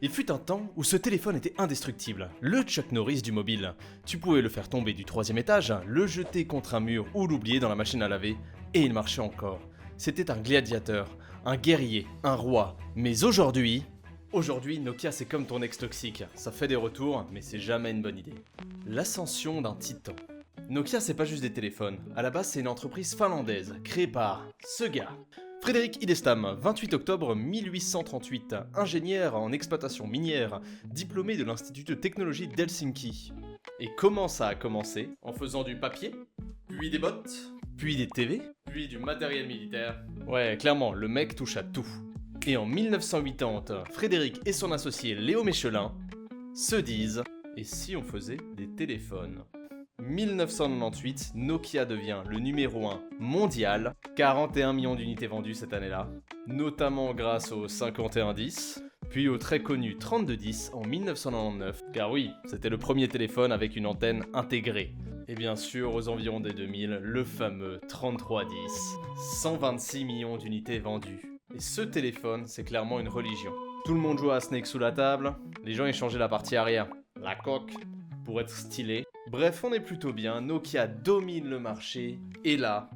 Il fut un temps où ce téléphone était indestructible, le Chuck Norris du mobile. Tu pouvais le faire tomber du 3e étage, le jeter contre un mur ou l'oublier dans la machine à laver, et il marchait encore. C'était un gladiateur, un guerrier, un roi. Mais aujourd'hui, Nokia c'est comme ton ex toxique, ça fait des retours, mais c'est jamais une bonne idée. L'ascension d'un titan. Nokia c'est pas juste des téléphones, à la base c'est une entreprise finlandaise, créée par ce gars. Frédéric Idestam, 28 octobre 1838, ingénieur en exploitation minière, diplômé de l'Institut de technologie d'Helsinki. Et comment ça a commencé? En faisant du papier, puis des bottes, puis des TV, puis du matériel militaire. Ouais, clairement, le mec touche à tout. Et en 1980, Frédéric et son associé Léo Mechelin se disent « Et si on faisait des téléphones ?» 1998, Nokia devient le numéro 1 mondial, 41 millions d'unités vendues cette année-là, notamment grâce au 5110, puis au très connu 3210 en 1999, car oui, c'était le premier téléphone avec une antenne intégrée. Et bien sûr, aux environs des 2000, le fameux 3310, 126 millions d'unités vendues. Et ce téléphone, c'est clairement une religion. Tout le monde jouait à Snake sous la table, les gens échangeaient la partie arrière, la coque, pour être stylé. Bref, on est plutôt bien, Nokia domine le marché, et là,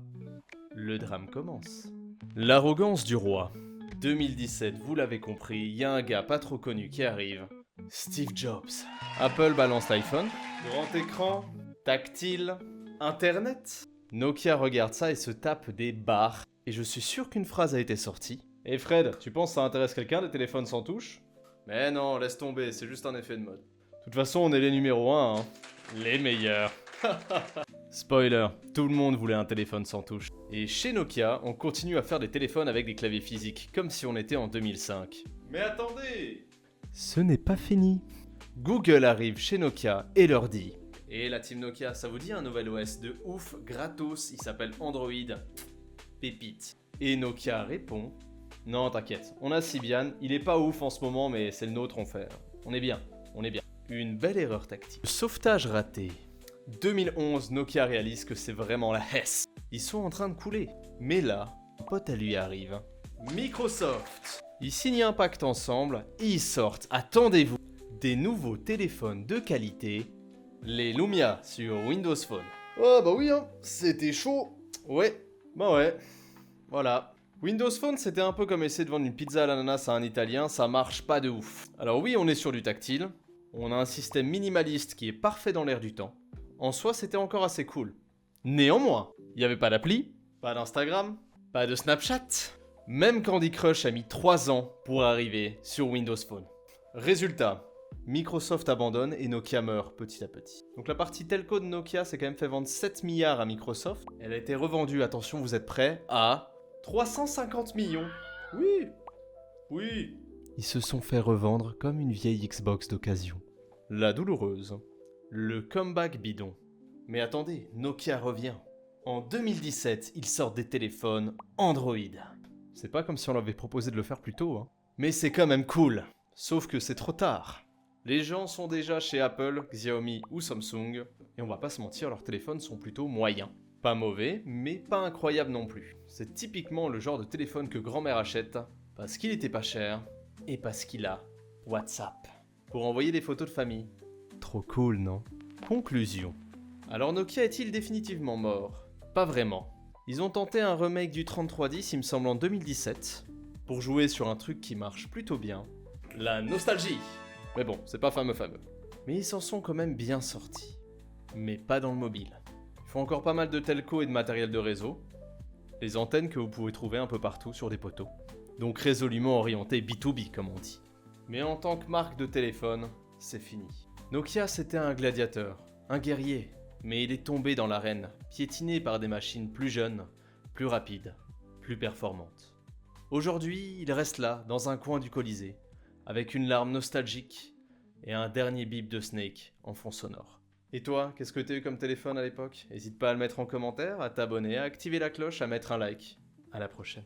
le drame commence. L'arrogance du roi. 2017, vous l'avez compris, il y a un gars pas trop connu qui arrive, Steve Jobs. Apple balance l'iPhone, grand écran, tactile, internet. Nokia regarde ça et se tape des barres, et je suis sûr qu'une phrase a été sortie. Et Fred, tu penses que ça intéresse quelqu'un des téléphones sans touche? Mais non, laisse tomber, c'est juste un effet de mode. De toute façon, on est les numéros 1, hein. Les meilleurs. Spoiler, tout le monde voulait un téléphone sans touche. Et chez Nokia, on continue à faire des téléphones avec des claviers physiques, comme si on était en 2005. Mais attendez! Ce n'est pas fini. Google arrive chez Nokia et leur dit « Et la team Nokia, ça vous dit un nouvel OS de ouf, gratos, il s'appelle Android. Pépite. » Et Nokia répond « Non, t'inquiète, on a Symbian, il est pas ouf en ce moment, mais c'est le nôtre, on fait. On est bien, on est bien. » Une belle erreur tactique. Sauvetage raté. 2011, Nokia réalise que c'est vraiment la hesse. Ils sont en train de couler. Mais là, un pote à lui arrive. Microsoft. Ils signent un pacte ensemble et ils sortent, attendez-vous, des nouveaux téléphones de qualité, les Lumia sur Windows Phone. Oh bah oui hein, c'était chaud. Ouais, bah ouais, voilà. Windows Phone, c'était un peu comme essayer de vendre une pizza à l'ananas à un Italien, ça marche pas de ouf. Alors oui, on est sur du tactile, on a un système minimaliste qui est parfait dans l'air du temps. En soi, c'était encore assez cool. Néanmoins, il n'y avait pas d'appli, pas d'Instagram, pas de Snapchat. Même Candy Crush a mis 3 ans pour arriver sur Windows Phone. Résultat, Microsoft abandonne et Nokia meurt petit à petit. Donc la partie telco de Nokia s'est quand même fait vendre 7 milliards à Microsoft. Elle a été revendue, attention vous êtes prêts, à 350 millions. Oui, oui. Ils se sont fait revendre comme une vieille Xbox d'occasion. La douloureuse. Le comeback bidon. Mais attendez, Nokia revient. En 2017, ils sortent des téléphones Android. C'est pas comme si on leur avait proposé de le faire plus tôt, hein. Mais c'est quand même cool. Sauf que c'est trop tard. Les gens sont déjà chez Apple, Xiaomi ou Samsung, et on va pas se mentir, leurs téléphones sont plutôt moyens. Pas mauvais, mais pas incroyables non plus. C'est typiquement le genre de téléphone que grand-mère achète, parce qu'il était pas cher, et parce qu'il a WhatsApp. Pour envoyer des photos de famille. Trop cool, non? Conclusion. Alors Nokia est-il définitivement mort? Pas vraiment. Ils ont tenté un remake du 3310, il me semble en 2017, pour jouer sur un truc qui marche plutôt bien. La nostalgie. Mais bon, c'est pas fameux. Mais ils s'en sont quand même bien sortis. Mais pas dans le mobile. Il faut encore pas mal de telco et de matériel de réseau. Les antennes que vous pouvez trouver un peu partout sur des poteaux. Donc résolument orienté B2B comme on dit. Mais en tant que marque de téléphone, c'est fini. Nokia c'était un gladiateur, un guerrier. Mais il est tombé dans l'arène, piétiné par des machines plus jeunes, plus rapides, plus performantes. Aujourd'hui, il reste là, dans un coin du Colisée, avec une larme nostalgique et un dernier bip de Snake en fond sonore. Et toi, qu'est-ce que t'as eu comme téléphone à l'époque? N'hésite pas à le mettre en commentaire, à t'abonner, à activer la cloche, à mettre un like. À la prochaine.